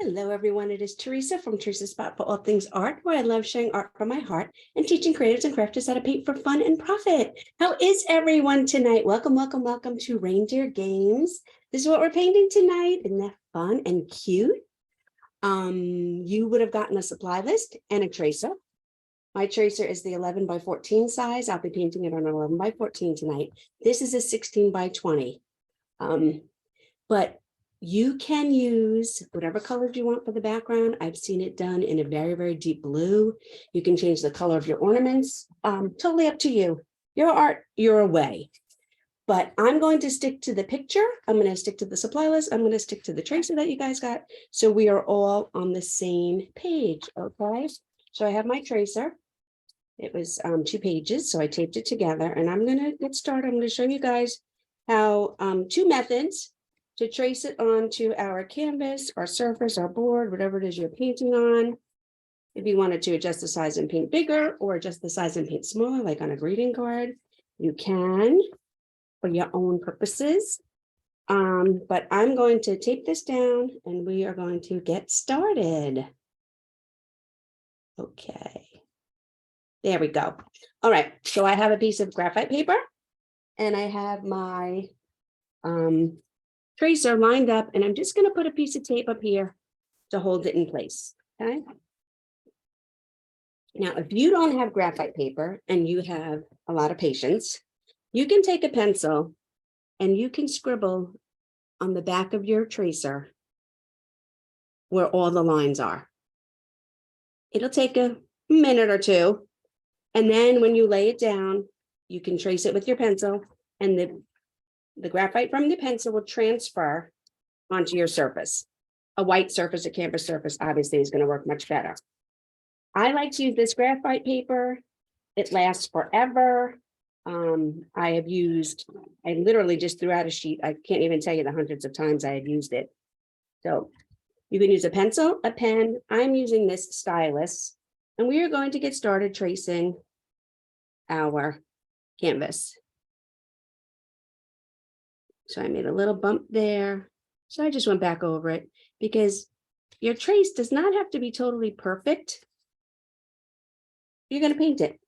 Hello, everyone. It is Teresa from Teresa's Spot for All Things Art, where I love sharing art from my heart and teaching creatives and crafters how to paint for fun and profit. How is everyone tonight? Welcome, welcome, welcome to Reindeer Games. This is what we're painting tonight. Isn't that fun and cute? You would have gotten a supply list and a tracer. My tracer is the 11 by 14 size. I'll be painting it on an 11 by 14 tonight. This is a 16 by 20. But you can use whatever colors you want for the background. I've seen it done in a very, very deep blue. You can change the color of your ornaments. Totally up to you. Your art, your way. But I'm going to stick to the picture. I'm going to stick to the supply list. I'm going to stick to the tracer that you guys got. So we are all on the same page, okay? So I have my tracer. It was 2 pages, so I taped it together. And I'm going to get started. I'm going to show you guys how 2 methods to trace it onto our canvas, our surface, our board, whatever it is you're painting on. If you wanted to adjust the size and paint bigger or adjust the size and paint smaller, like on a greeting card, you can for your own purposes. But I'm going to tape this down and we are going to get started. Okay. There we go. All right. So I have a piece of graphite paper and I have my tracer lined up, and I'm just going to put a piece of tape up here to hold it in place. Okay. Now, if you don't have graphite paper and you have a lot of patience, you can take a pencil and you can scribble on the back of your tracer where all the lines are. It'll take a minute or two. And then when you lay it down, you can trace it with your pencil, and the graphite from the pencil will transfer onto your surface. A white surface, a canvas surface, obviously is going to work much better. I like to use this graphite paper. It lasts forever. I literally just threw out a sheet. I can't even tell you the hundreds of times I have used it. So you can use a pencil, a pen. I'm using this stylus, and we are going to get started tracing our canvas. So I made a little bump there. So I just went back over it because your trace does not have to be totally perfect. You're going to paint it.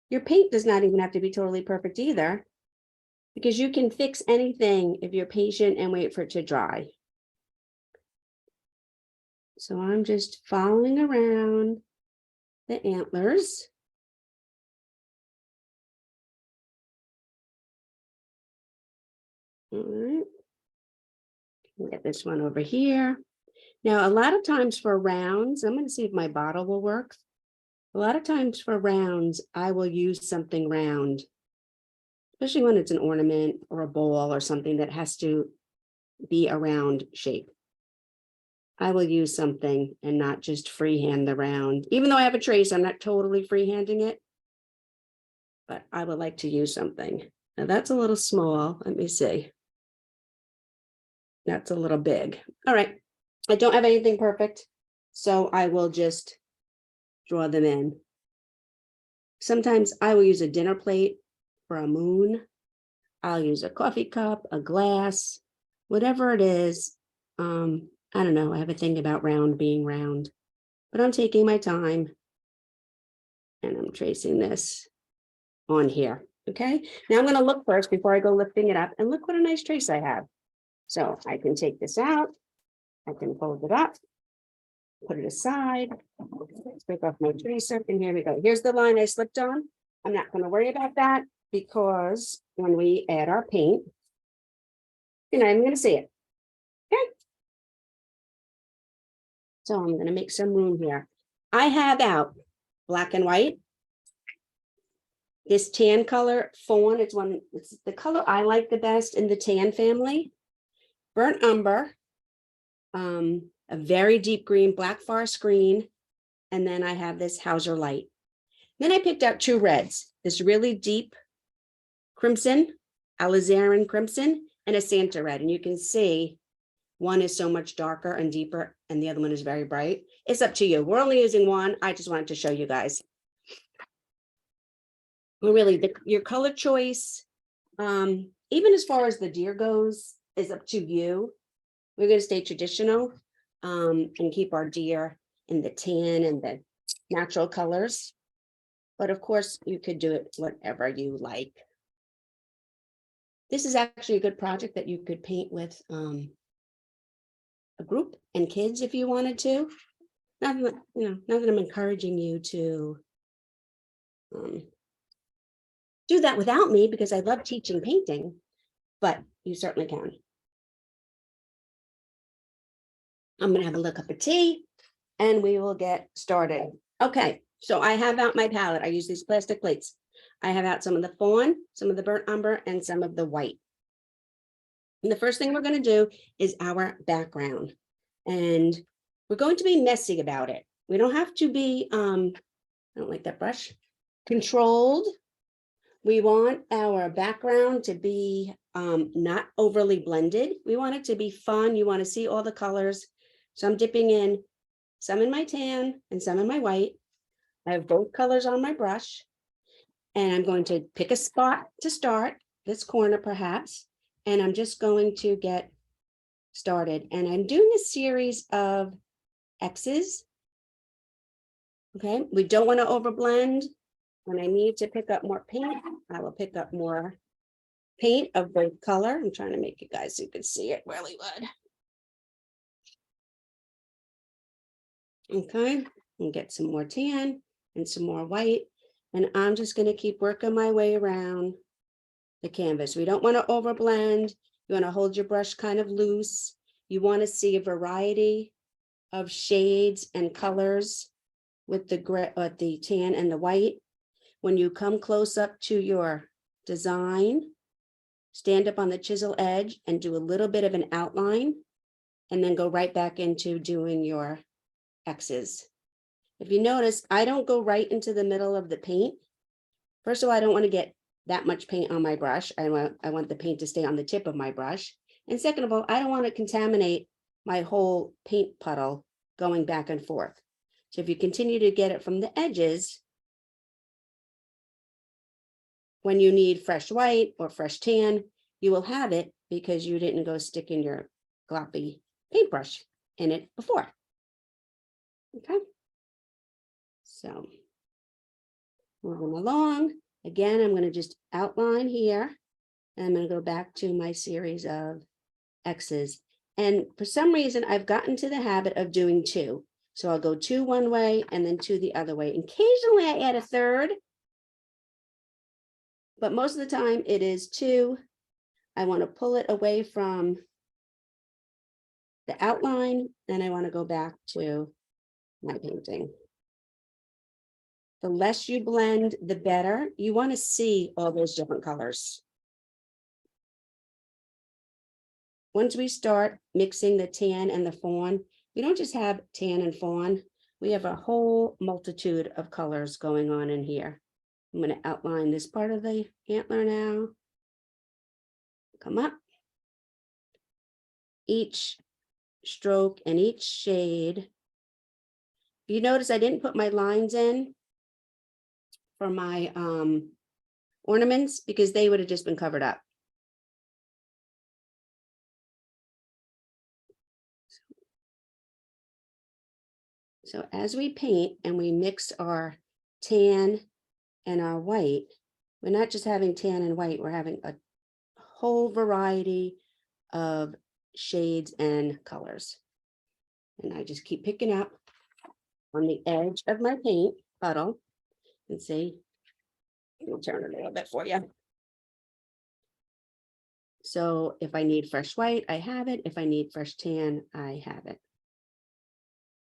Your paint does not even have to be totally perfect either, because you can fix anything if you're patient and wait for it to dry. So I'm just following around the antlers. All right. Get this one over here. Now, a lot of times for rounds, I'm going to see if my bottle will work. A lot of times for rounds, I will use something round, especially when it's an ornament or a bowl or something that has to be a round shape. I will use something and not just freehand the round. Even though I have a trace, I'm not totally freehanding it, but I would like to use something. Now that's a little small. Let me see. That's a little big. All right. I don't have anything perfect, so I will just draw them in. Sometimes I will use a dinner plate for a moon. I'll use a coffee cup, a glass, whatever it is. I don't know. I have a thing about round being round, but I'm taking my time and I'm tracing this on here. Okay. Now I'm going to look first before I go lifting it up, and look what a nice trace I have. So I can take this out. I can fold it up, put it aside, break off my tracer, and here we go. Here's the line I slipped on. I'm not going to worry about that because when we add our paint, you're not even going to see it. Okay. So I'm going to make some room here. I have out black and white. This tan color, fawn, it's the color I like the best in the tan family. Burnt umber, a very deep green, black forest green, and then I have this Hauser light. Then I picked out 2 reds, this really deep crimson, alizarin crimson, and a Santa red. And you can see one is so much darker and deeper, and the other one is very bright. It's up to you. We're only using one. I just wanted to show you guys. Well, really, your color choice, even as far as the deer goes, is up to you. We're going to stay traditional. and keep our deer in the tan and the natural colors. But of course, you could do it whatever you like. This is actually a good project that you could paint with a group and kids if you wanted to. Not that, not that I'm encouraging you to do that without me, because I love teaching painting, but you certainly can. I'm going to have a little cup of tea and we will get started. Okay, so I have out my palette. I use these plastic plates. I have out some of the fawn, some of the burnt umber, and some of the white. And the first thing we're going to do is our background. And we're going to be messy about it. We don't have to be, I don't like that brush, controlled. We want our background to be not overly blended. We want it to be fun. You want to see all the colors. So I'm dipping in some in my tan and some in my white. I have both colors on my brush. And I'm going to pick a spot to start, this corner perhaps. And I'm just going to get started. And I'm doing a series of X's. Okay, we don't want to overblend. When I need to pick up more paint, I will pick up more paint of both color. I'm trying to make you guys so you can see it really good. Okay, and get some more tan and some more white. And I'm just going to keep working my way around the canvas. We don't want to overblend. You want to hold your brush kind of loose. You want to see a variety of shades and colors with the gray, the tan and the white. When you come close up to your design, stand up on the chisel edge and do a little bit of an outline, and then go right back into doing your X's. If you notice, I don't go right into the middle of the paint. First of all, I don't want to get that much paint on my brush. I want the paint to stay on the tip of my brush. And second of all, I don't want to contaminate my whole paint puddle going back and forth. So if you continue to get it from the edges, when you need fresh white or fresh tan, you will have it because you didn't go sticking your gloppy paintbrush in it before. Okay. So moving along, again, I'm going to just outline here. And I'm going to go back to my series of X's. And for some reason, I've gotten to the habit of doing two. So I'll go two one way and then two the other way. Occasionally I add a third, but most of the time it is two. I want to pull it away from the outline, and I want to go back to my painting. The less you blend, the better. You want to see all those different colors. Once we start mixing the tan and the fawn, we don't just have tan and fawn. We have a whole multitude of colors going on in here. I'm going to outline this part of the antler now. Come up. Each stroke and each shade. You notice I didn't put my lines in for my ornaments because they would have just been covered up. So as we paint and we mix our tan and our white, we're not just having tan and white, we're having a whole variety of shades and colors. And I just keep picking up on the edge of my paint puddle and see, I'll turn it a little bit for you. So if I need fresh white, I have it. If I need fresh tan, I have it.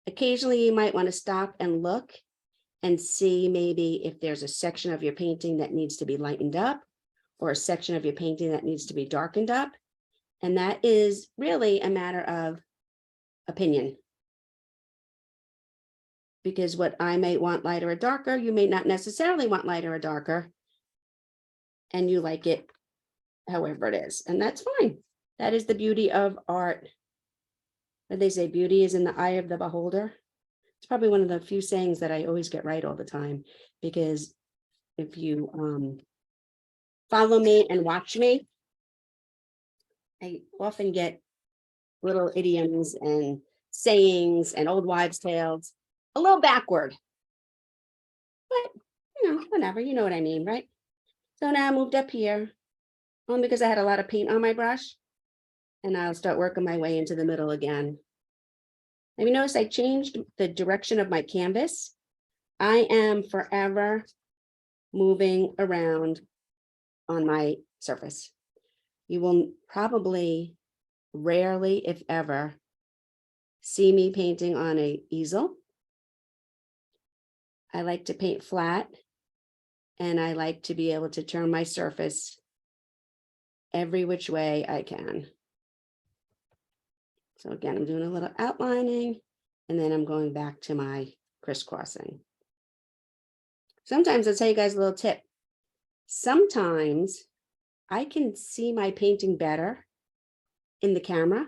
Occasionally, you might want to stop and look and see maybe if there's a section of your painting that needs to be lightened up or a section of your painting that needs to be darkened up. And that is really a matter of opinion. Because what I may want lighter or darker, you may not necessarily want lighter or darker. And you like it however it is. And that's fine. That is the beauty of art. But they say beauty is in the eye of the beholder. It's probably one of the few sayings that I always get right all the time, because if you follow me and watch me, I often get little idioms and sayings and old wives' tales, a little backward. But, whatever, you know what I mean, right? So now I moved up here, only because I had a lot of paint on my brush, and I'll start working my way into the middle again. Have you noticed I changed the direction of my canvas? I am forever moving around on my surface. You will probably rarely, if ever, see me painting on an easel. I like to paint flat, and I like to be able to turn my surface every which way I can. So again, I'm doing a little outlining, and then I'm going back to my crisscrossing. Sometimes I'll tell you guys a little tip. Sometimes I can see my painting better in the camera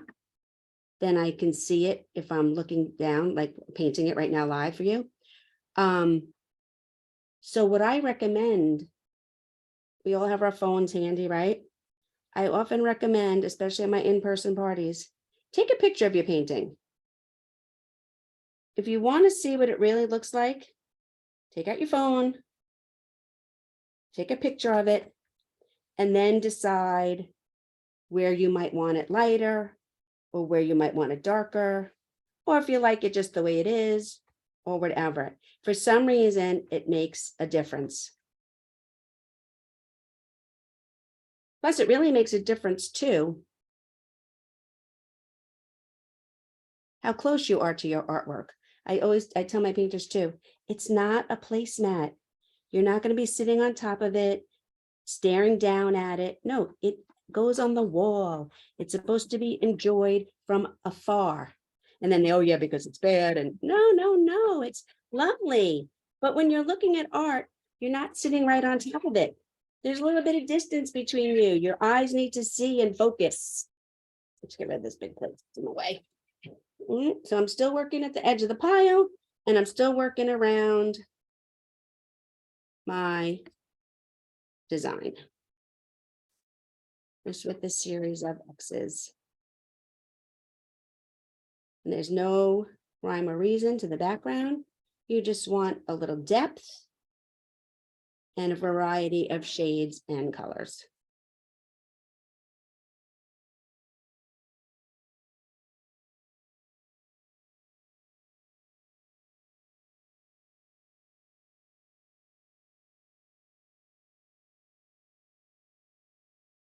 than I can see it if I'm looking down, like painting it right now live for you. So what I recommend, we all have our phones handy, right? I often recommend, especially at my in-person parties, take a picture of your painting. If you want to see what it really looks like, take out your phone, take a picture of it, and then decide where you might want it lighter or where you might want it darker, or if you like it just the way it is or whatever. For some reason, it makes a difference. Plus, it really makes a difference too, how close you are to your artwork. I tell my painters too, it's not a placemat. You're not going to be sitting on top of it, staring down at it. No, it goes on the wall. It's supposed to be enjoyed from afar. And then oh yeah, because it's bad. And no, it's lovely. But when you're looking at art, you're not sitting right on top of it. There's a little bit of distance between you. Your eyes need to see and focus. Let's get rid of this big plate. It's in the way. So I'm still working at the edge of the pile, and I'm still working around my design. Just with this series of X's. And there's no rhyme or reason to the background. You just want a little depth and a variety of shades and colors.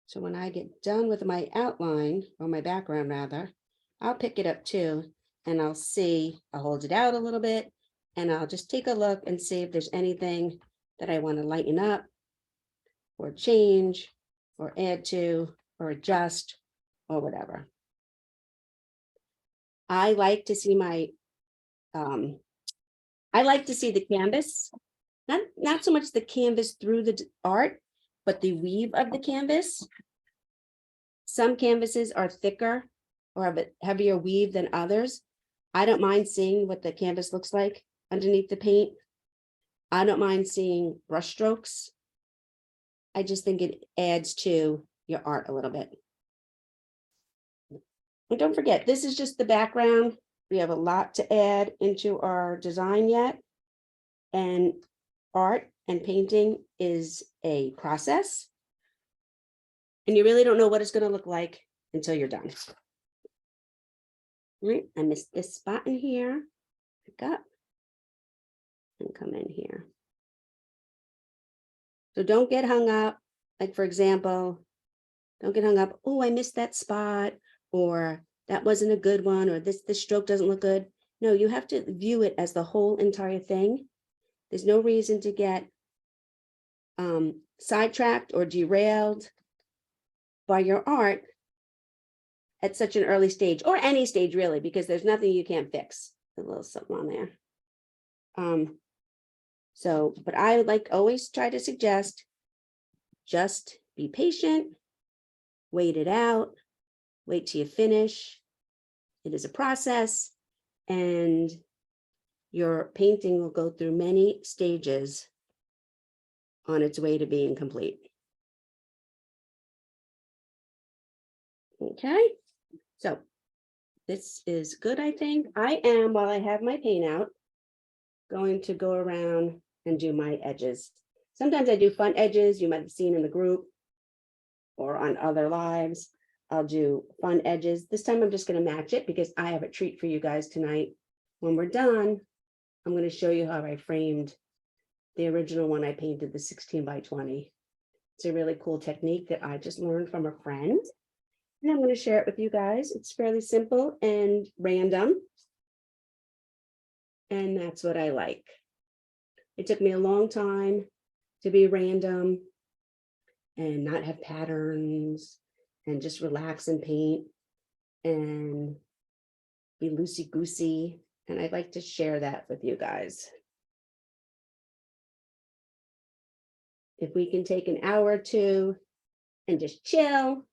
So when I get done with my outline, or my background rather, I'll pick it up too, and I'll hold it out a little bit, and I'll just take a look and see if there's anything that I want to lighten up or change or add to or adjust or whatever. I like to see the canvas, not so much the canvas through the art, but the weave of the canvas. Some canvases are thicker or have a heavier weave than others. I don't mind seeing what the canvas looks like underneath the paint. I don't mind seeing brush strokes. I just think it adds to your art a little bit. And don't forget, this is just the background. We have a lot to add into our design yet. And art and painting is a process. And you really don't know what it's going to look like until you're done. Right, I missed this spot in here. Pick up and come in here. So don't get hung up. Like, for example, don't get hung up. Oh, I missed that spot, or that wasn't a good one, or this stroke doesn't look good. No, you have to view it as the whole entire thing. There's no reason to get sidetracked or derailed by your art at such an early stage, or any stage really, because there's nothing you can't fix. A little something on there. But I would always try to suggest, just be patient, wait it out, wait till you finish. It is a process, and your painting will go through many stages on its way to being complete. Okay, so This is good, I think. I am, while I have my paint out, going to go around and do my edges. Sometimes I do fun edges you might have seen in the group or on other lives. I'll do fun edges. This time I'm just going to match it because I have a treat for you guys tonight. When we're done, I'm going to show you how I framed the original one I painted, the 16 by 20. It's a really cool technique that I just learned from a friend. And I'm going to share it with you guys. It's fairly simple and random. And that's what I like. It took me a long time to be random and not have patterns and just relax and paint and be loosey-goosey. And I'd like to share that with you guys. If we can take an hour or two and just chill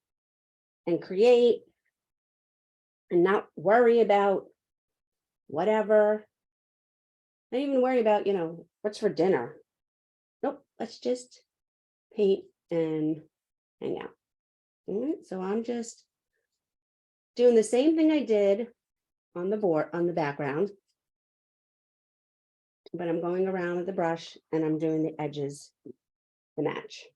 and create and not worry about whatever, not even worry about, what's for dinner. Nope, let's just paint and hang out. All right, so I'm just doing the same thing I did on the board, on the background, but I'm going around with the brush and I'm doing the edges to match.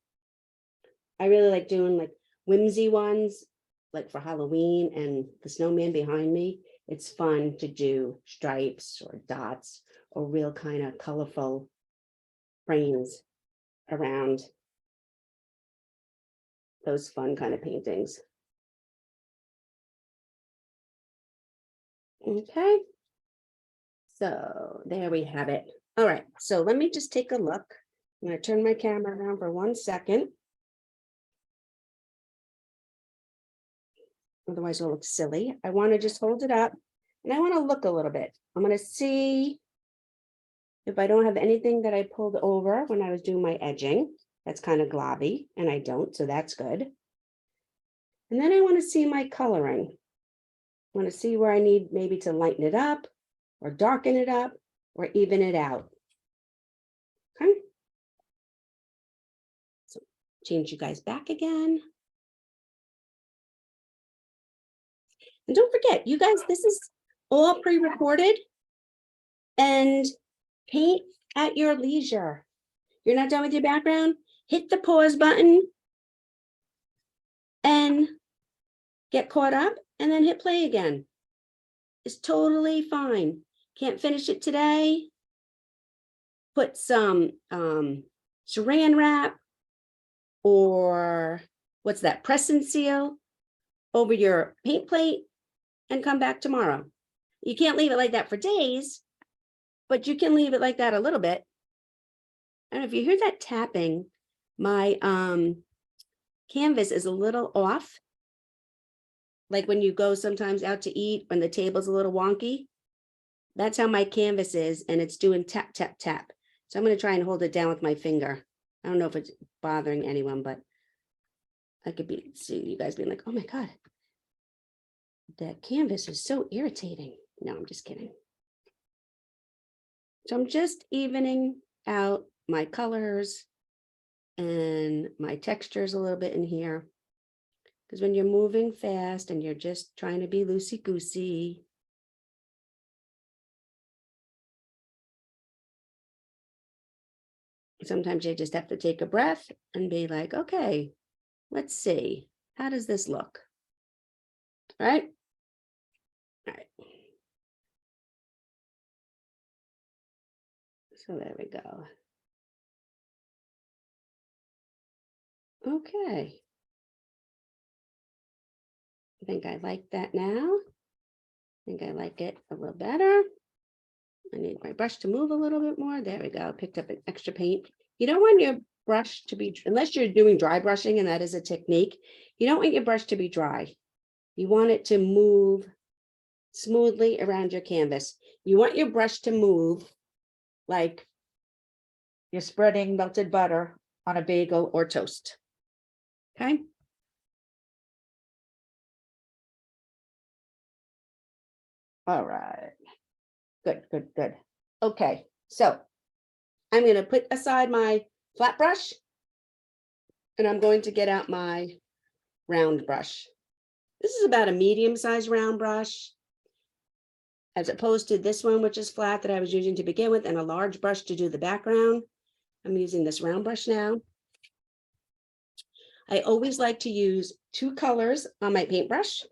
I really like doing like whimsy ones, like for Halloween and the snowman behind me. It's fun to do stripes or dots or real kind of colorful frames around those fun kind of paintings. Okay, so there we have it. All right, so let me just take a look. I'm going to turn my camera around for 1 second. Otherwise it'll look silly. I want to just hold it up and I want to look a little bit. I'm going to see if I don't have anything that I pulled over when I was doing my edging. That's kind of globby and I don't, so that's good. And then I want to see my coloring. I want to see where I need maybe to lighten it up or darken it up or even it out. Okay. So change you guys back again. And don't forget, you guys, this is all pre-recorded and paint at your leisure. You're not done with your background? Hit the pause button and get caught up and then hit play again. It's totally fine. Can't finish it today? Put some saran wrap or what's that, press and seal over your paint plate and come back tomorrow. You can't leave it like that for days, but you can leave it like that a little bit. And if you hear that tapping, my canvas is a little off. Like when you go sometimes out to eat, when the table's a little wonky, that's how my canvas is, and it's doing tap, tap, tap. So I'm going to try and hold it down with my finger. I don't know if it's bothering anyone, but I could see you guys being like, oh my God, that canvas is so irritating. No, I'm just kidding. So I'm just evening out my colors and my textures a little bit in here. Because when you're moving fast and you're just trying to be loosey-goosey, sometimes you just have to take a breath and be like, okay, let's see. How does this look? All right? All right. So there we go. Okay. I think I like that now. I think I like it a little better. I need my brush to move a little bit more. There we go. Picked up an extra paint. You don't want your brush to be, unless you're doing dry brushing, and that is a technique, you don't want your brush to be dry. You want it to move smoothly around your canvas. You want your brush to move like you're spreading melted butter on a bagel or toast. Okay. All right. Good, good, good. Okay, so I'm going to put aside my flat brush and I'm going to get out my round brush. This is about a medium-sized round brush. as opposed to this one, which is flat that I was using to begin with, and a large brush to do the background. I'm using this round brush now. I always like to use 2 colors on my paintbrush.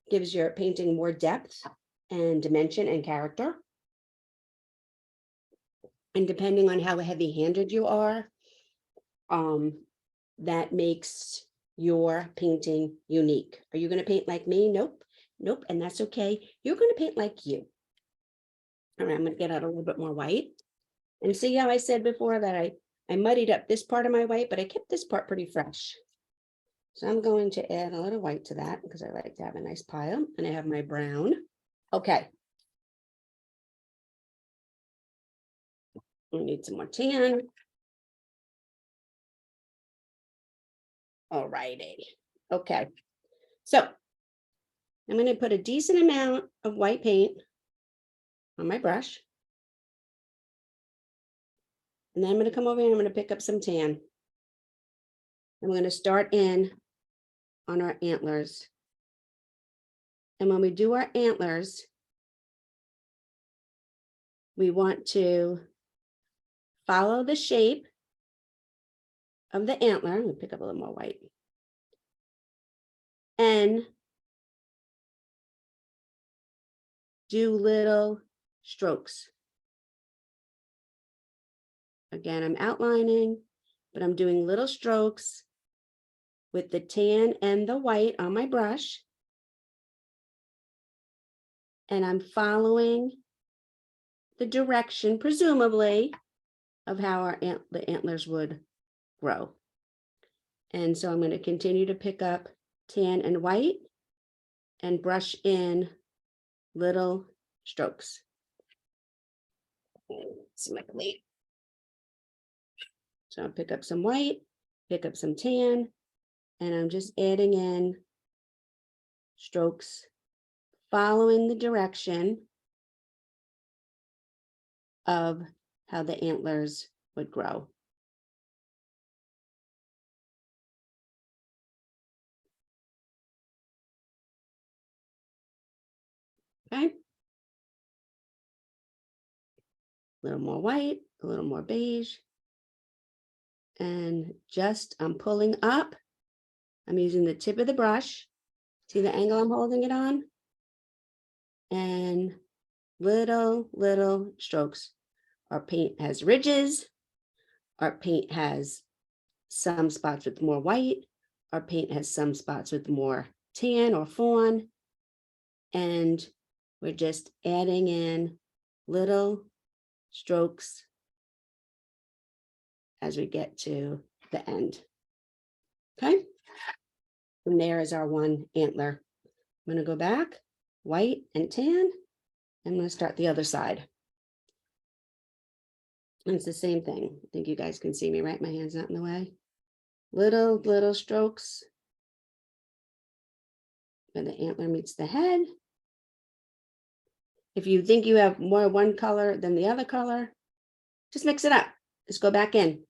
Gives your painting more depth and dimension and character. And depending on how heavy-handed you are, that makes your painting unique. Are you going to paint like me? Nope. Nope. And that's okay. You're going to paint like you. All right, I'm going to get out a little bit more white. And see how I said before that I muddied up this part of my white, but I kept this part pretty fresh. So I'm going to add a little white to that because I like to have a nice pile. And I have my brown. Okay. We need some more tan. All righty. Okay. So I'm going to put a decent amount of white paint on my brush. And then I'm going to come over here and I'm going to pick up some tan. I'm going to start in on our antlers. And when we do our antlers, we want to follow the shape of the antler. I'm going to pick up a little more white. And do little strokes. Again, I'm outlining, but I'm doing little strokes with the tan and the white on my brush. And I'm following the direction, presumably, of how the antlers would grow. And so I'm going to continue to pick up tan and white and brush in little strokes. It's my plate. So I'll pick up some white, pick up some tan, and I'm just adding in strokes, following the direction of how the antlers would grow. Okay. A little more white, a little more beige. And just, I'm pulling up. I'm using the tip of the brush. See the angle I'm holding it on? And little strokes. Our paint has ridges. Our paint has some spots with more white. Our paint has some spots with more tan or fawn. And we're just adding in little strokes as we get to the end. Okay. And there is our one antler. I'm going to go back, white and tan. I'm going to start the other side. And it's the same thing. I think you guys can see me, right? My hand's not in the way. Little strokes where the antler meets the head. If you think you have more one color than the other color, just mix it up. Just go back in.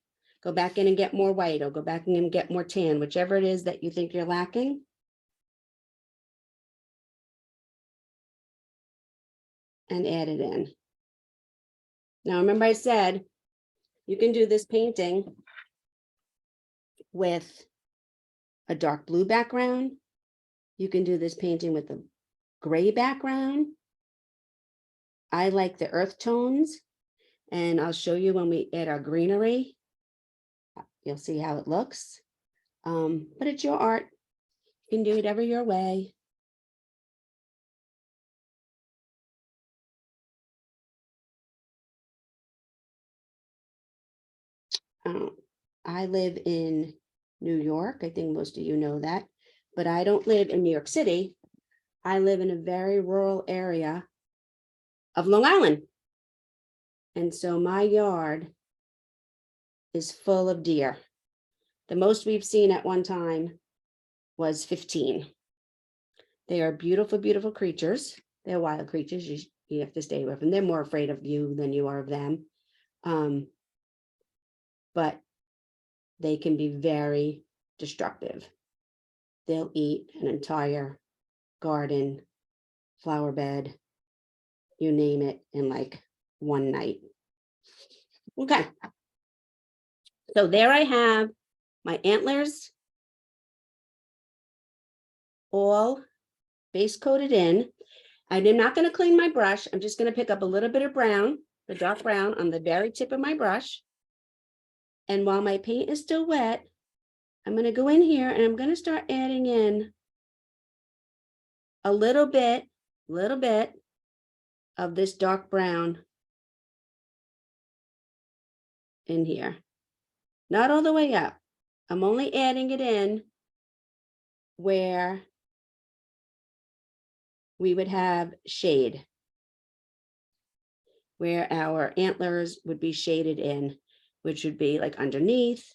Go back in and get more white, or go back in and get more tan, whichever it is that you think you're lacking. And add it in. Now, remember I said, you can do this painting with a dark blue background. You can do this painting with a gray background. I like the earth tones, and I'll show you when we add our greenery. You'll see how it looks. But it's your art. You can do it ever your way. I live in New York. I think most of you know that, but I don't live in New York City. I live in a very rural area of Long Island. And so my yard is full of deer. The most we've seen at one time was 15. They are beautiful, beautiful creatures. They're wild creatures. You have to stay with them. They're more afraid of you than you are of them. But they can be very destructive. They'll eat an entire garden, flower bed, you name it, in like one night. Okay. So there I have my antlers all base coated in. I'm not going to clean my brush. I'm just going to pick up a little bit of brown, the dark brown, on the very tip of my brush. And while my paint is still wet, I'm going to go in here and I'm going to start adding in a little bit of this dark brown in here. Not all the way up. I'm only adding it in where we would have shade, where our antlers would be shaded in, which would be like underneath.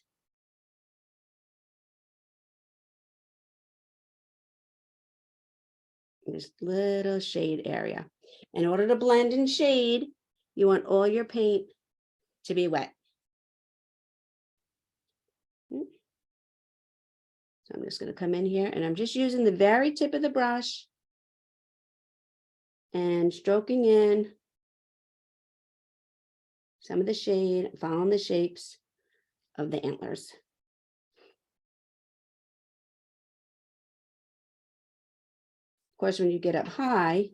This little shade area. In order to blend in shade, you want all your paint to be wet. So I'm just going to come in here and I'm just using the very tip of the brush and stroking in some of the shade, following the shapes of the antlers. Of course, when you get up high,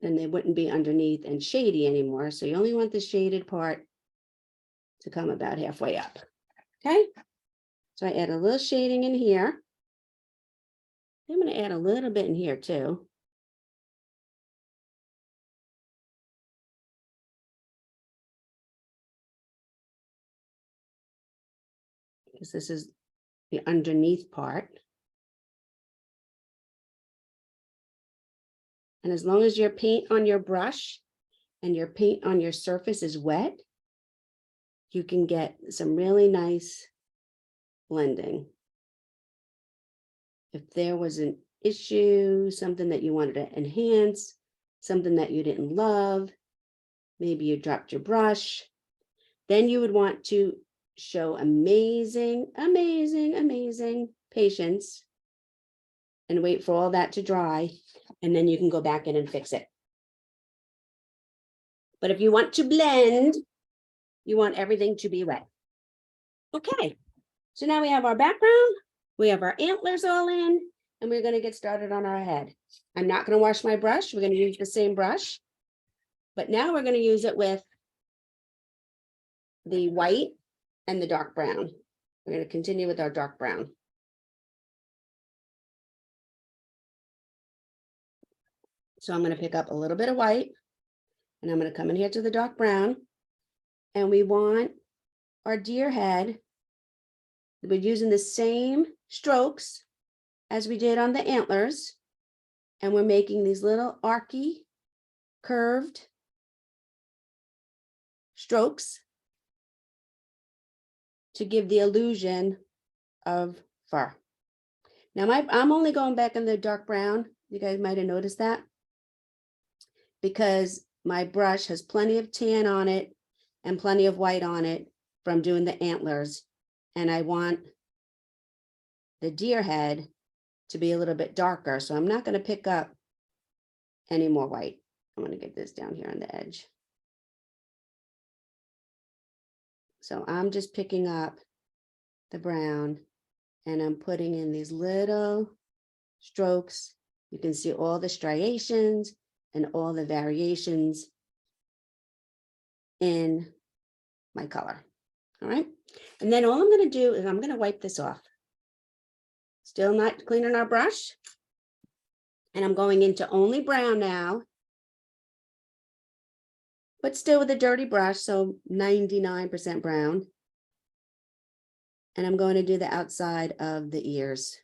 then they wouldn't be underneath and shady anymore. So you only want the shaded part to come about halfway up. Okay. So I add a little shading in here. I'm going to add a little bit in here too. Because this is the underneath part. And as long as your paint on your brush and your paint on your surface is wet, you can get some really nice blending. If there was an issue, something that you wanted to enhance, something that you didn't love, maybe you dropped your brush, then you would want to show amazing patience and wait for all that to dry, and then you can go back in and fix it. But if you want to blend, you want everything to be wet. Okay, so now we have our background, we have our antlers all in, and we're going to get started on our head. I'm not going to wash my brush. We're going to use the same brush, but now we're going to use it with the white and the dark brown. We're going to continue with our dark brown. So I'm going to pick up a little bit of white and I'm going to come in here to the dark brown, and we want our deer head. We're using the same strokes as we did on the antlers, and we're making these little archy, curved strokes to give the illusion of fur. Now I'm only going back in the dark brown. You guys might have noticed that, because my brush has plenty of tan on it and plenty of white on it from doing the antlers. And I want the deer head to be a little bit darker. So I'm not going to pick up any more white. I'm going to get this down here on the edge. So I'm just picking up the brown and I'm putting in these little strokes. You can see all the striations and all the variations in my color. All right. And then all I'm going to do is I'm going to wipe this off. Still not cleaning our brush. And I'm going into only brown now, but still with a dirty brush. So 99% brown. And I'm going to do the outside of the ears.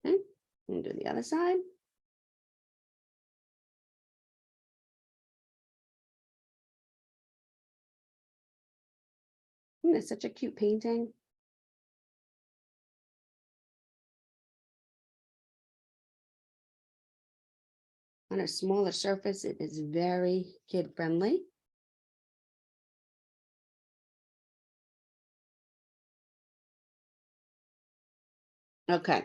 Okay, and do the other side. It's such a cute painting. On a smaller surface, it is very kid friendly. Okay.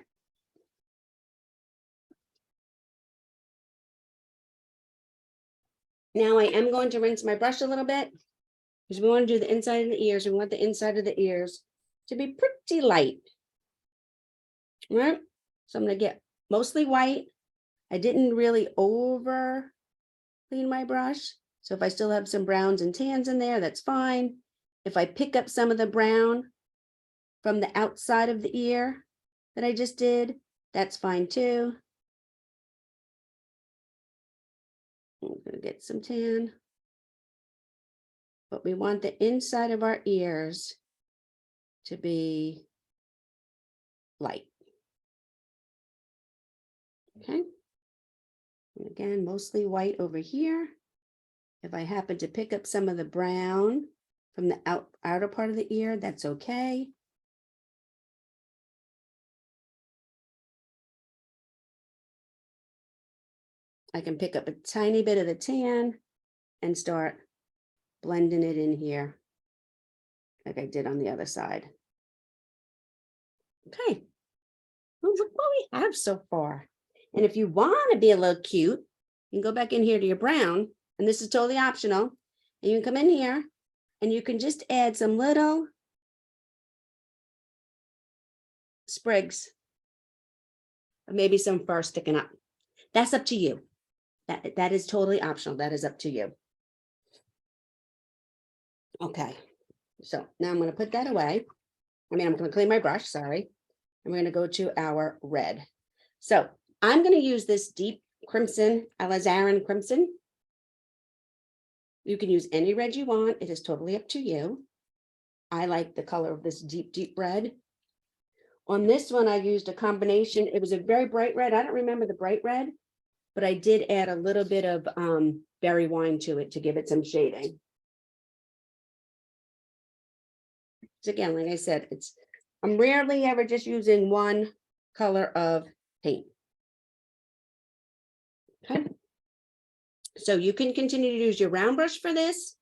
Now I am going to rinse my brush a little bit because we want to do the inside of the ears. We want the inside of the ears to be pretty light. All right. So I'm going to get mostly white. I didn't really over clean my brush. So if I still have some browns and tans in there, that's fine. If I pick up some of the brown from the outside of the ear that I just did, that's fine too. I'm going to get some tan. But we want the inside of our ears to be light. Okay. And again, mostly white over here. If I happen to pick up some of the brown from the outer part of the ear, that's okay. I can pick up a tiny bit of the tan and start blending it in here like I did on the other side. Okay. Well, look what we have so far. And if you want to be a little cute, you can go back in here to your brown, and this is totally optional. And you can come in here and you can just add some little sprigs, maybe some fur sticking up. That's up to you. That is totally optional. That is up to you. Okay, so now I'm going to put that away. I'm going to clean my brush, sorry. And we're going to go to our red. So I'm going to use this deep crimson, alizarin crimson. You can use any red you want. It is totally up to you. I like the color of this deep, deep red. On this one, I used a combination. It was a very bright red. I don't remember the bright red, but I did add a little bit of berry wine to it to give it some shading. So again, like I said, I'm rarely ever just using one color of paint. Okay. So you can continue to use your round brush for this.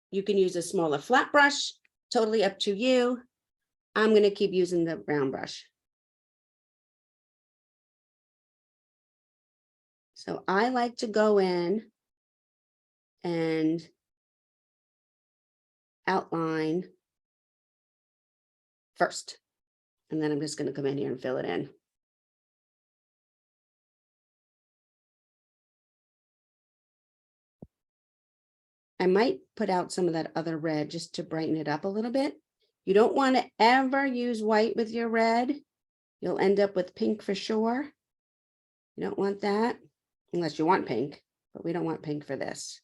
You can use a smaller flat brush, totally up to you. I'm going to keep using the round brush. So I like to go in and outline first, and then I'm just going to come in here and fill it in. I might put out some of that other red just to brighten it up a little bit. You don't want to ever use white with your red. You'll end up with pink for sure. You don't want that unless you want pink, but we don't want pink for this.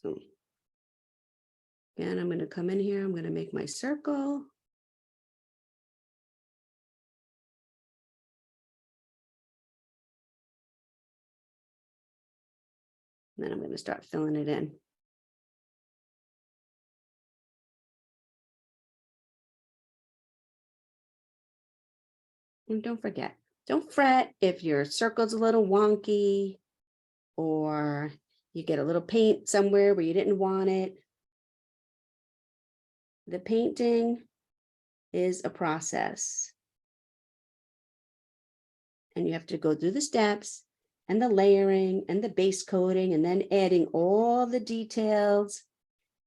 So again, I'm going to come in here. I'm going to make my circle. And then I'm going to start filling it in. And don't forget, don't fret if your circle's a little wonky or you get a little paint somewhere where you didn't want it. The painting is a process. And you have to go through the steps and the layering and the base coating and then adding all the details.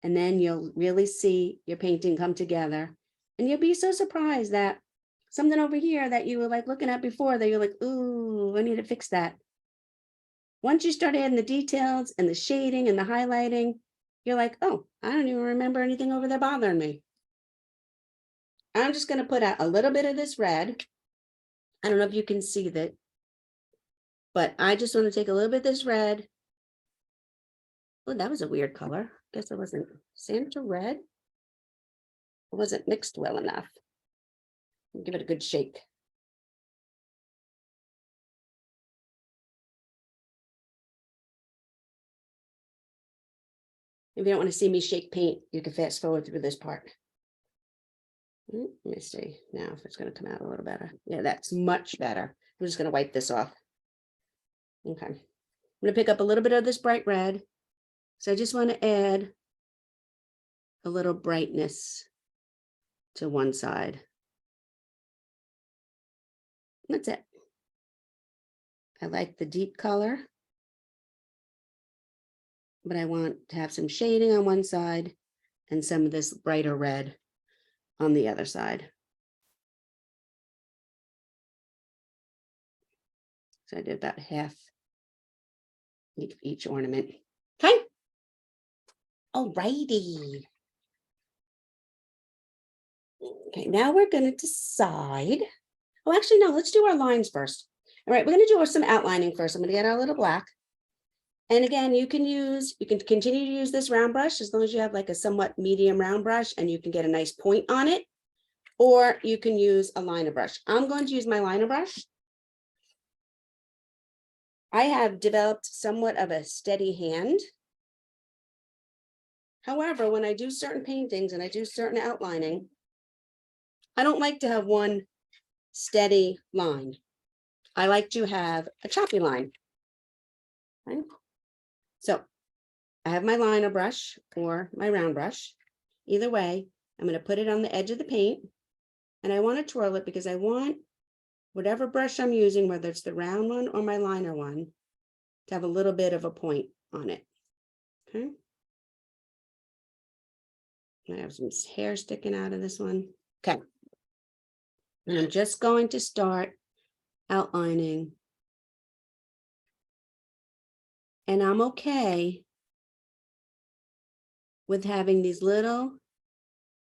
And then you'll really see your painting come together. And you'll be so surprised that something over here that you were like looking at before that you're like, ooh, I need to fix that. Once you start adding the details and the shading and the highlighting, you're like, oh, I don't even remember anything over there bothering me. I'm just going to put out a little bit of this red. I don't know if you can see that, but I just want to take a little bit of this red. Oh, that was a weird color. Guess it wasn't Santa red. It wasn't mixed well enough. Give it a good shake. If you don't want to see me shake paint, you can fast forward through this part. Let me see now if it's going to come out a little better. Yeah, that's much better. I'm just going to wipe this off. Okay. I'm going to pick up a little bit of this bright red. So I just want to add a little brightness to one side. That's it. I like the deep color, but I want to have some shading on one side and some of this brighter red on the other side. So I did about half each ornament. Okay. Alrighty. Okay, now we're going to decide. Oh, actually, no, let's do our lines first. All right, we're going to do some outlining first. I'm going to get our little black. And again, you can continue to use this round brush as long as you have like a somewhat medium round brush and you can get a nice point on it. Or you can use a liner brush. I'm going to use my liner brush. I have developed somewhat of a steady hand. However, when I do certain paintings and I do certain outlining, I don't like to have one steady line. I like to have a choppy line. Okay. So I have my liner brush or my round brush. Either way, I'm going to put it on the edge of the paint and I want to twirl it because I want whatever brush I'm using, whether it's the round one or my liner one, to have a little bit of a point on it. Okay. I have some hair sticking out of this one. Okay. And I'm just going to start outlining. And I'm okay with having these little,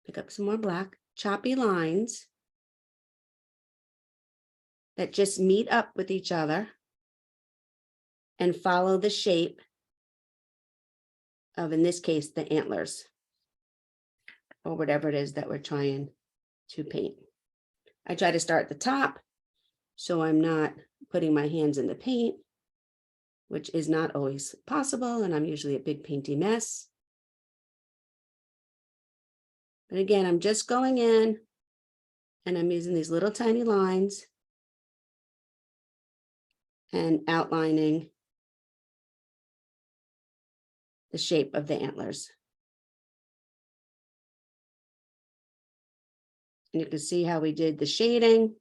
pick up some more black, choppy lines that just meet up with each other and follow the shape of, in this case, the antlers or whatever it is that we're trying to paint. I try to start at the top so I'm not putting my hands in the paint, which is not always possible, and I'm usually a big painty mess. But again, I'm just going in and I'm using these little tiny lines and outlining the shape of the antlers. And you can see how we did the shading.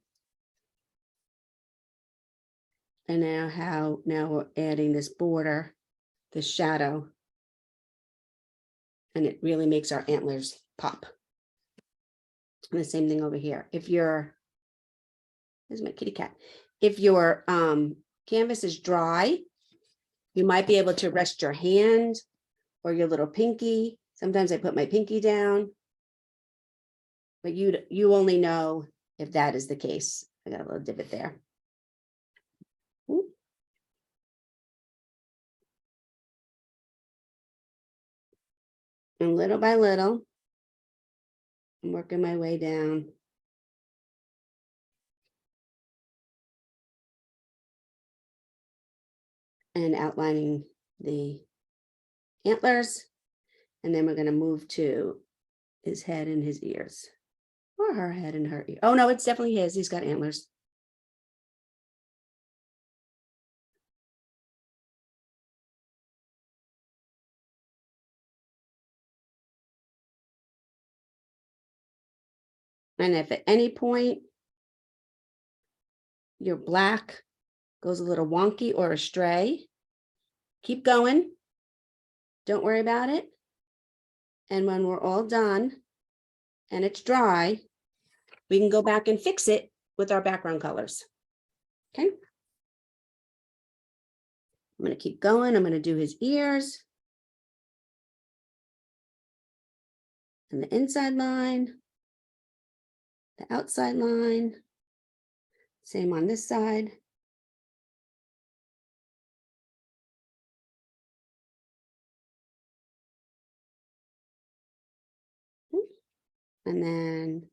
And now we're adding this border, this shadow. And it really makes our antlers pop. And the same thing over here. If your, there's my kitty cat. If your canvas is dry, you might be able to rest your hand or your little pinky. Sometimes I put my pinky down. But you only know if that is the case. I got a little divot there. And little by little, I'm working my way down. And outlining the antlers. And then we're going to move to his head and his ears. Or her head and her ear. Oh, no, it's definitely his. He's got antlers. And if at any point your black goes a little wonky or astray, keep going. Don't worry about it. And when we're all done and it's dry, we can go back and fix it with our background colors. Okay. I'm going to keep going. I'm going to do his ears. And the inside line. The outside line. Same on this side. And then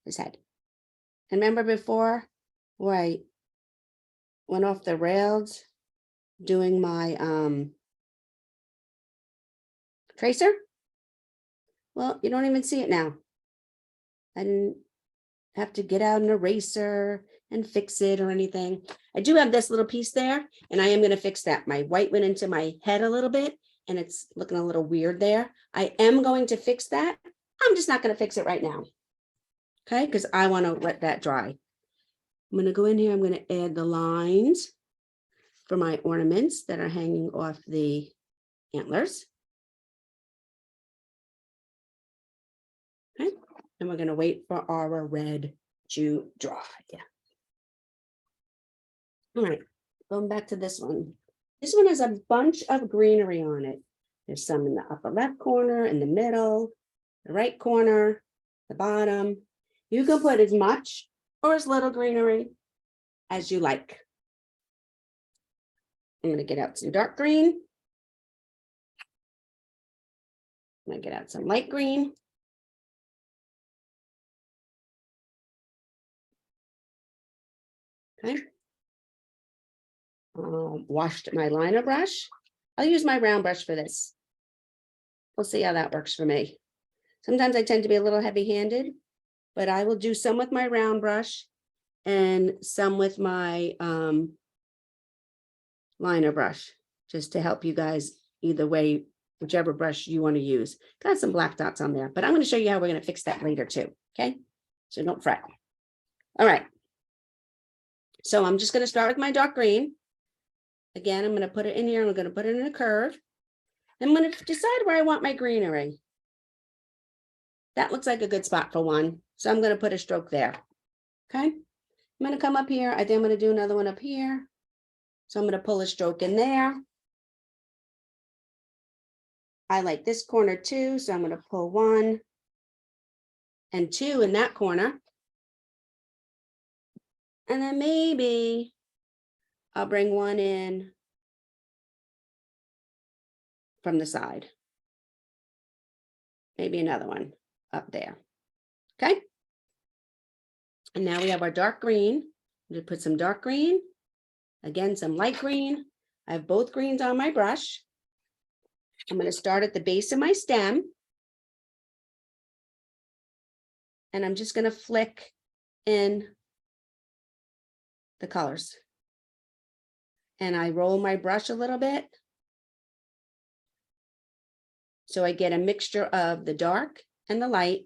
his head. And remember before where I went off the rails doing my tracer? Well, you don't even see it now. I didn't have to get out an eraser and fix it or anything. I do have this little piece there, and I am going to fix that. My white went into my head a little bit, and it's looking a little weird there. I am going to fix that. I'm just not going to fix it right now. Okay, because I want to let that dry. I'm going to go in here. I'm going to add the lines for my ornaments that are hanging off the antlers. Okay, and we're going to wait for our red to dry. Yeah. All right, going back to this one. This one has a bunch of greenery on it. There's some in the upper left corner, in the middle, the right corner, the bottom. You can put as much or as little greenery as you like. I'm going to get out some dark green. I'm going to get out some light green. Okay. Washed my liner brush. I'll use my round brush for this. We'll see how that works for me. Sometimes I tend to be a little heavy-handed, but I will do some with my round brush and some with my liner brush, just to help you guys either way, whichever brush you want to use. Got some black dots on there, but I'm going to show you how we're going to fix that later too. Okay, so don't fret. All right. So I'm just going to start with my dark green. Again, I'm going to put it in here. I'm going to put it in a curve. I'm going to decide where I want my greenery. That looks like a good spot for one. So I'm going to put a stroke there. Okay. I'm going to come up here. I think I'm going to do another one up here. So I'm going to pull a stroke in there. I like this corner too. So I'm going to pull 1 and 2 in that corner. And then maybe I'll bring 1 in from the side. Maybe another one up there. Okay. And now we have our dark green. I'm going to put some dark green. Again, some light green. I have both greens on my brush. I'm going to start at the base of my stem. And I'm just going to flick in the colors. And I roll my brush a little bit. So I get a mixture of the dark and the light.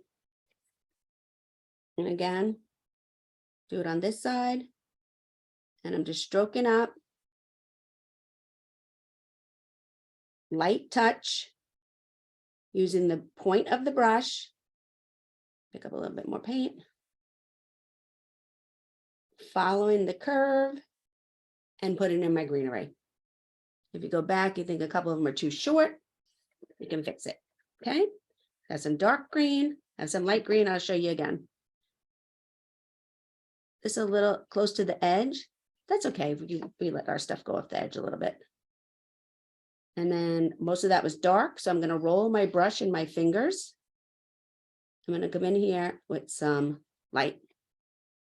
And again, do it on this side. And I'm just stroking up. Light touch. Using the point of the brush. Pick up a little bit more paint. Following the curve and putting in my greenery. If you go back, you think a couple of them are too short, you can fix it. Okay. Got some dark green, have some light green. I'll show you again. This is a little close to the edge. That's okay. We let our stuff go off the edge a little bit. And then most of that was dark. So I'm going to roll my brush in my fingers. I'm going to come in here with some light.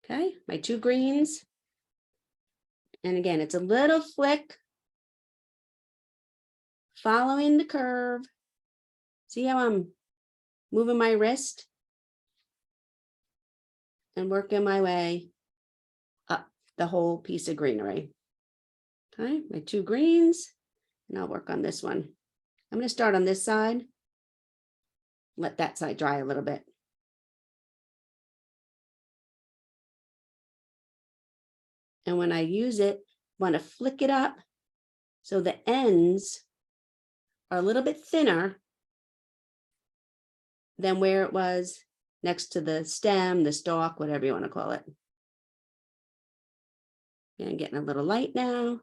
Okay, my 2 greens. And again, it's a little flick. Following the curve. See how I'm moving my wrist? And working my way up the whole piece of greenery. Okay, my 2 greens. And I'll work on this one. I'm going to start on this side. Let that side dry a little bit. And when I use it, I want to flick it up so the ends are a little bit thinner than where it was next to the stem, the stalk, whatever you want to call it. And getting a little light now.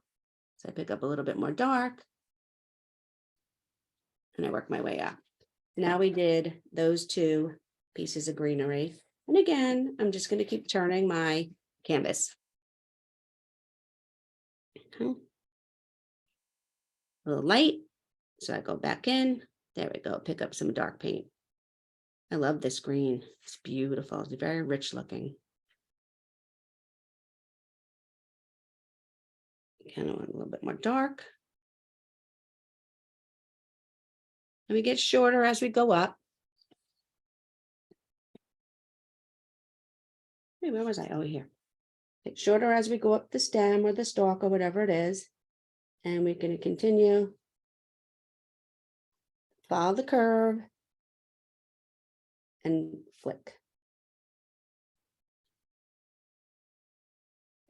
So I pick up a little bit more dark. And I work my way up. Now we did those 2 pieces of greenery. And again, I'm just going to keep turning my canvas. Okay. A little light. So I go back in. There we go. Pick up some dark paint. I love this green. It's beautiful. It's very rich looking. Kind of want a little bit more dark. And we get shorter as we go up. Hey, where was I? Oh, here. Get shorter as we go up the stem or the stalk or whatever it is. And we're going to continue follow the curve and flick.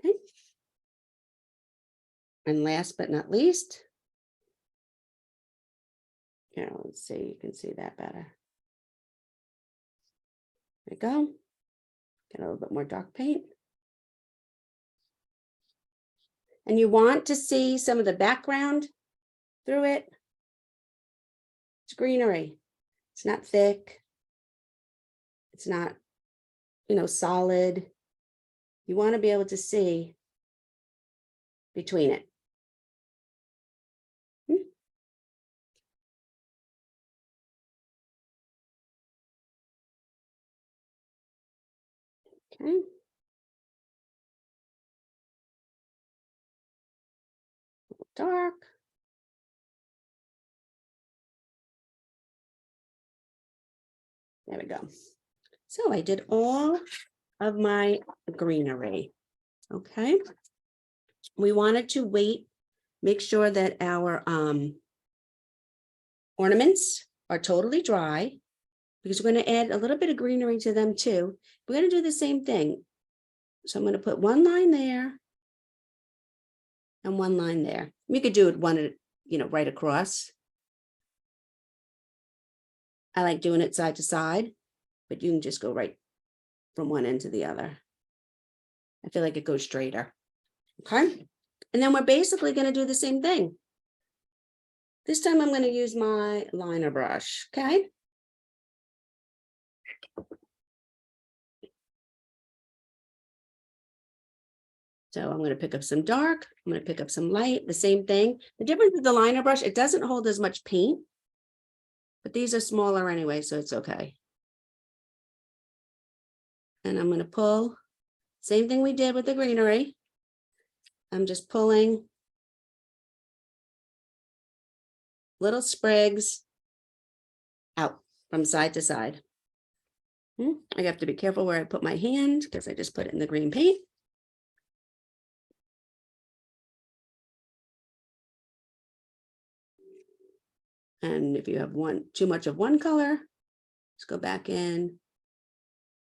Okay. And last but not least, here, let's see, you can see that better. There we go. Get a little bit more dark paint. And you want to see some of the background through it. It's greenery. It's not thick. It's not, solid. You want to be able to see between it. Okay. Dark. There we go. So I did all of my greenery. Okay. We wanted to wait, make sure that our ornaments are totally dry, because we're going to add a little bit of greenery to them too. We're going to do the same thing. So I'm going to put one line there and one line there. You could do it one, right across. I like doing it side to side, but you can just go right from one end to the other. I feel like it goes straighter. Okay. And then we're basically going to do the same thing. This time I'm going to use my liner brush. Okay. So I'm going to pick up some dark. I'm going to pick up some light, the same thing. The difference with the liner brush, it doesn't hold as much paint, but these are smaller anyway, so it's okay. And I'm going to pull, same thing we did with the greenery. I'm just pulling little sprigs out from side to side. I have to be careful where I put my hand because I just put it in the green paint. And if you have too much of one color, just go back in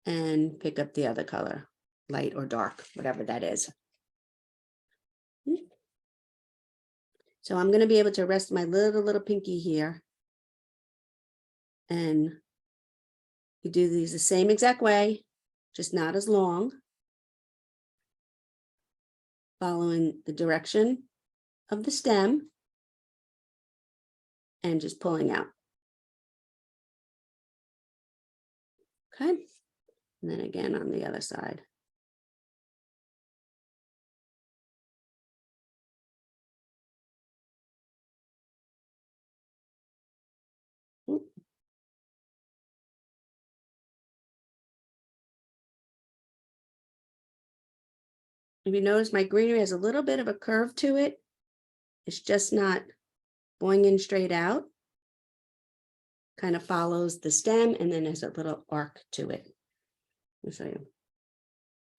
and pick up the other color, light or dark, whatever that is. So I'm going to be able to rest my little pinky here. And you do these the same exact way, just not as long. Following the direction of the stem and just pulling out. Okay. And then again on the other side. If you notice, my greenery has a little bit of a curve to it. It's just not going in straight out. Kind of follows the stem and then there's a little arc to it. Let me show you.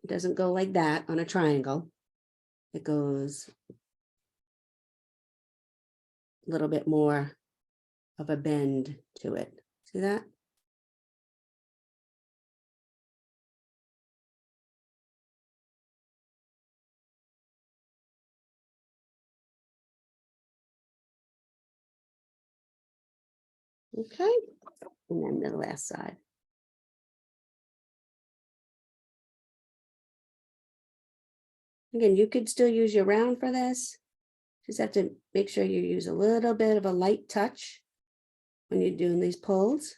It doesn't go like that on a triangle. It goes a little bit more of a bend to it. See that? Okay, and then the last side. Again, you could still use your round for this. Just have to make sure you use a little bit of a light touch when you're doing these pulls.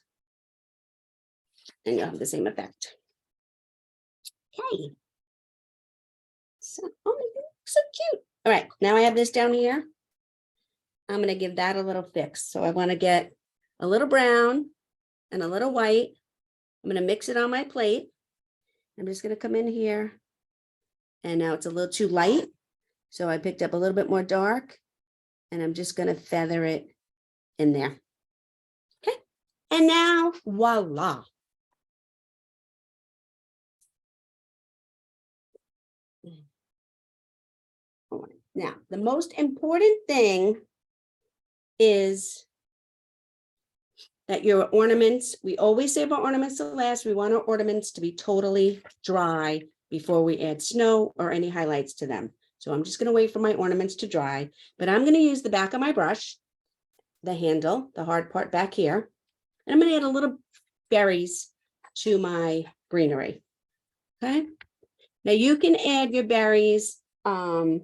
And you'll have the same effect. Okay. So, oh my God, so cute. All right, now I have this down here. I'm going to give that a little fix. So I want to get a little brown and a little white. I'm going to mix it on my plate. I'm just going to come in here. And now it's a little too light. So I picked up a little bit more dark. And I'm just going to feather it in there. Okay. And now, voila. Now, the most important thing is that your ornaments, we always save our ornaments to last. We want our ornaments to be totally dry before we add snow or any highlights to them. So I'm just going to wait for my ornaments to dry, but I'm going to use the back of my brush, the handle, the hard part back here, and I'm going to add a little berries to my greenery. Okay. Now you can add your berries, one.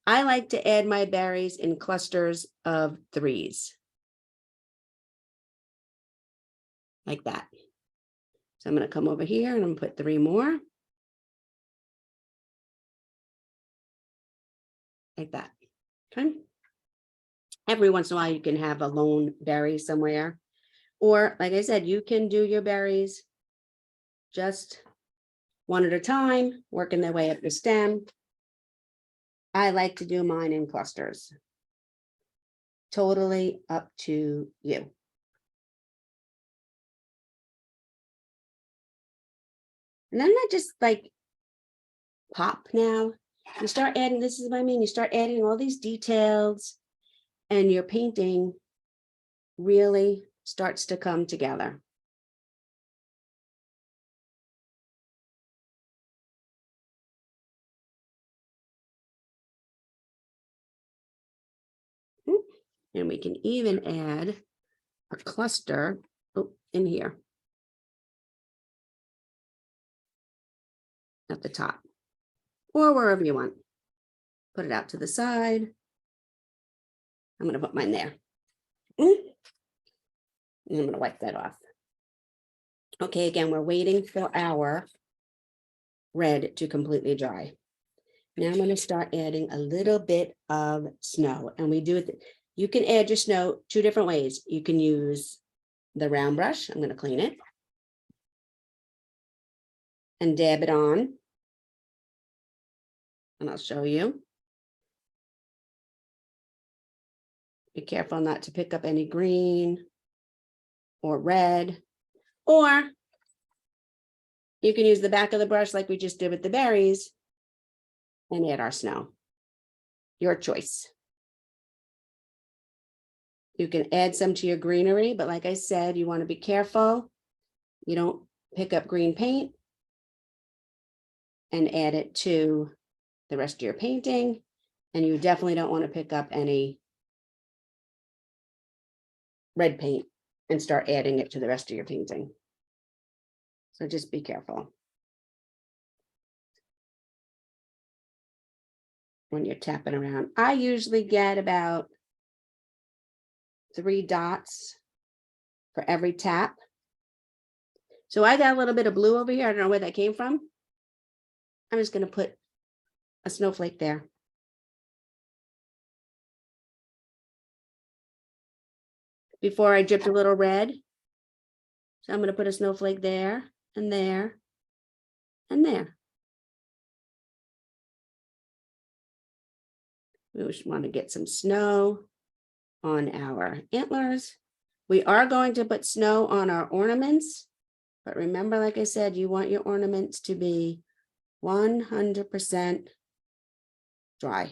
I like to add my berries in clusters of 3s. Like that. So I'm going to come over here and I'm going to put 3 more. Like that. Okay. Every once in a while you can have a lone berry somewhere. Or like I said, you can do your berries just one at a time, working their way up the stem. I like to do mine in clusters. Totally up to you. And then I just like pop now. You start adding, this is what I mean, you start adding all these details and your painting really starts to come together. And we can even add a cluster in here at the top or wherever you want. Put it out to the side. I'm going to put mine there. And I'm going to wipe that off. Okay, again, we're waiting for our red to completely dry. Now I'm going to start adding a little bit of snow, and we do it. You can add your snow 2 different ways. You can use the round brush. I'm going to clean it and dab it on. And I'll show you. Be careful not to pick up any green or red, or you can use the back of the brush like we just did with the berries and add our snow. Your choice. You can add some to your greenery, but like I said, you want to be careful. You don't pick up green paint and add it to the rest of your painting. And you definitely don't want to pick up any red paint and start adding it to the rest of your painting. So just be careful when you're tapping around. I usually get about 3 dots for every tap. So I got a little bit of blue over here. I don't know where that came from. I'm just going to put a snowflake there. Before I dripped a little red. So I'm going to put a snowflake there and there and there. We just want to get some snow on our antlers. We are going to put snow on our ornaments, but remember, like I said, you want your ornaments to be 100% dry.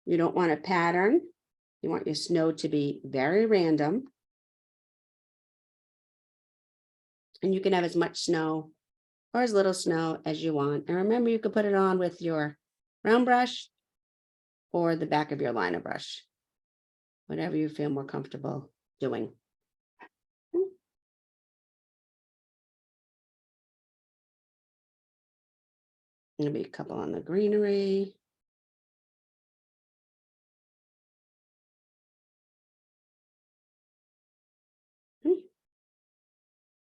You don't want a pattern. You want your snow to be very random. And you can have as much snow or as little snow as you want. And remember, you can put it on with your round brush or the back of your liner brush, whatever you feel more comfortable doing. Maybe a couple on the greenery.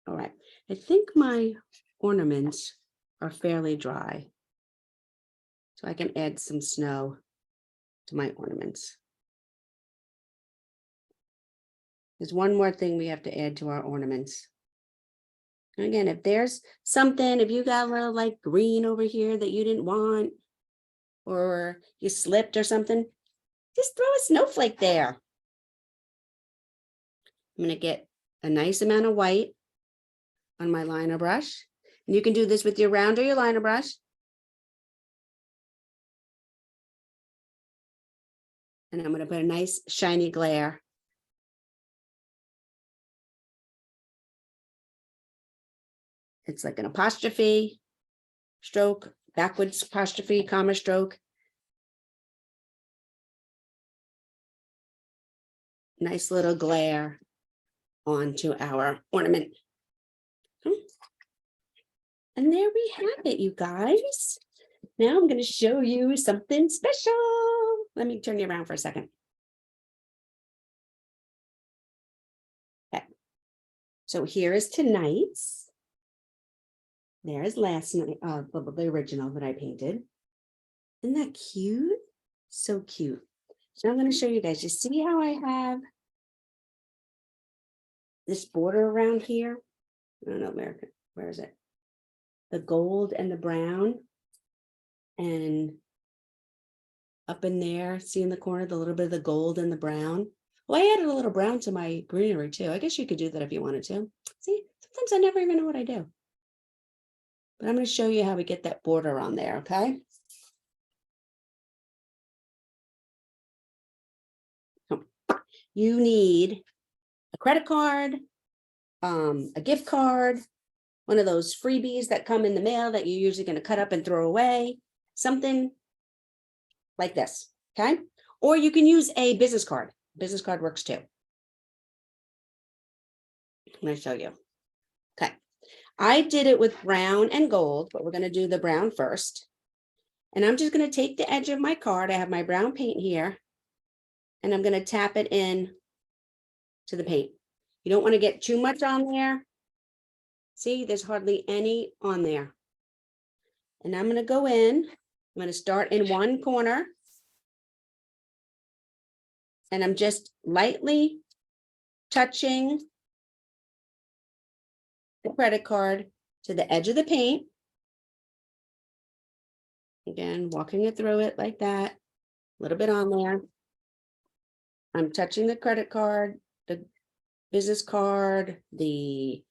All right, I think my ornaments are fairly dry, so I can add some snow to my ornaments. There's one more thing we have to add to our ornaments. And again, if there's something, if you got a little like green over here that you didn't want, or you slipped or something, just throw a snowflake there. I'm going to get a nice amount of white on my liner brush. And you can do this with your round or your liner brush. And I'm going to put a nice shiny glare. It's like an apostrophe, stroke, backwards apostrophe, comma, stroke. Nice little glare onto our ornament. And there we have it, you guys. Now I'm going to show you something special. Let me turn you around for a second. Okay. So here is tonight's. There's last night, the original that I painted. Isn't that cute? So cute. So I'm going to show you guys. You see how I have this border around here? I don't know where is it? The gold and the brown. And up in there, see in the corner, the little bit of the gold and the brown. Well, I added a little brown to my greenery too. I guess you could do that if you wanted to. See, sometimes I never even know what I do. But I'm going to show you how we get that border on there, okay? You need a credit card, a gift card, one of those freebies that come in the mail that you're usually going to cut up and throw away, something like this, okay? Or you can use a business card. Business card works too. I'm going to show you. Okay. I did it with brown and gold, but we're going to do the brown first. And I'm just going to take the edge of my card. I have my brown paint here, and I'm going to tap it in to the paint. You don't want to get too much on there. See, there's hardly any on there. And I'm going to go in. I'm going to start in one corner. And I'm just lightly touching the credit card to the edge of the paint. Again, walking it through it like that, a little bit on there. I'm touching the credit card, the business card, the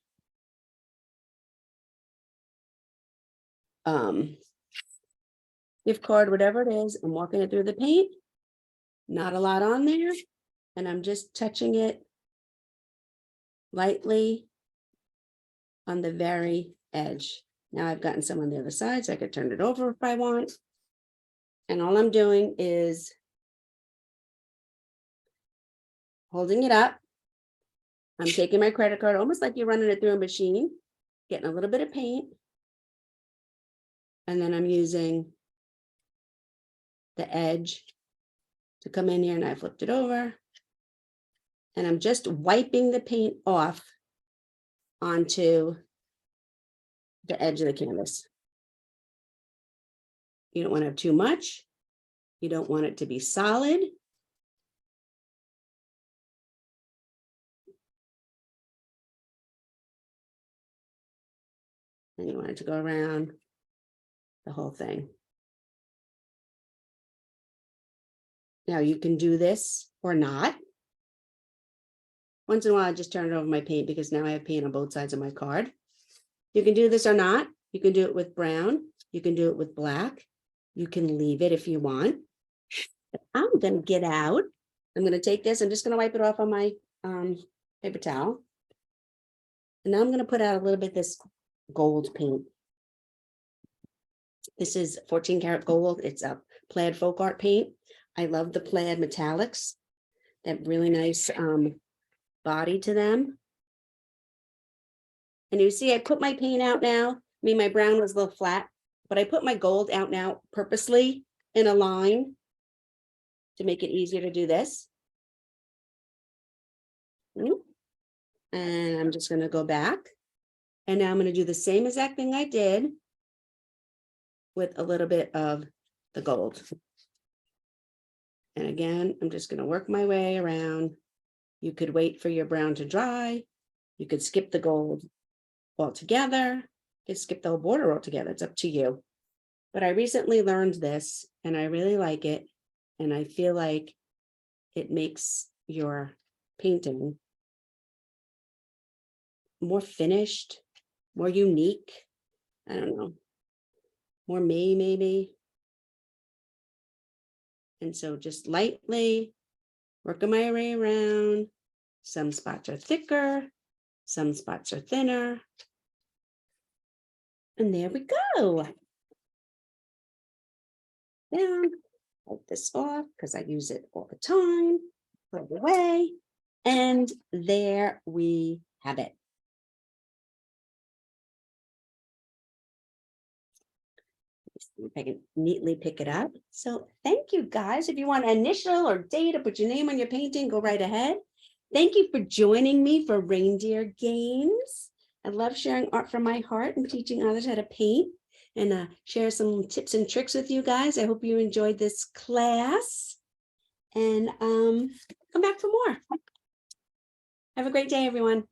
gift card, whatever it is. I'm walking it through the paint, not a lot on there. And I'm just touching it lightly on the very edge. Now I've gotten some on the other side, so I could turn it over if I want. And all I'm doing is holding it up. I'm taking my credit card, almost like you're running it through a machine, getting a little bit of paint. And then I'm using the edge to come in here, and I flipped it over. And I'm just wiping the paint off onto the edge of the canvas. You don't want to have too much. You don't want it to be solid. And you want it to go around the whole thing. Now you can do this or not. Once in a while, I just turn it over my paint because now I have paint on both sides of my card. You can do this or not. You can do it with brown. You can do it with black. You can leave it if you want. I'm going to get out. I'm going to take this. I'm just going to wipe it off on my paper towel. And now I'm going to put out a little bit of this gold paint. This is 14 karat gold. It's a plaid folk art paint. I love the plaid metallics. That really nice body to them. And you see, I put my paint out now. I mean, my brown was a little flat, but I put my gold out now purposely in a line to make it easier to do this. And I'm just going to go back. And now I'm going to do the same exact thing I did with a little bit of the gold. And again, I'm just going to work my way around. You could wait for your brown to dry. You could skip the gold altogether. You could skip the whole border altogether. It's up to you. But I recently learned this and I really like it. And I feel like it makes your painting more finished, more unique. I don't know. More me, maybe. And so just lightly working my way around. Some spots are thicker, some spots are thinner. And there we go. Down, wipe this off because I use it all the time. Put it away. And there we have it. If I can neatly pick it up. So thank you guys. If you want an initial or date to put your name on your painting, go right ahead. Thank you for joining me for Reindeer Games. I love sharing art from my heart and teaching others how to paint and share some tips and tricks with you guys. I hope you enjoyed this class and come back for more. Have a great day, everyone.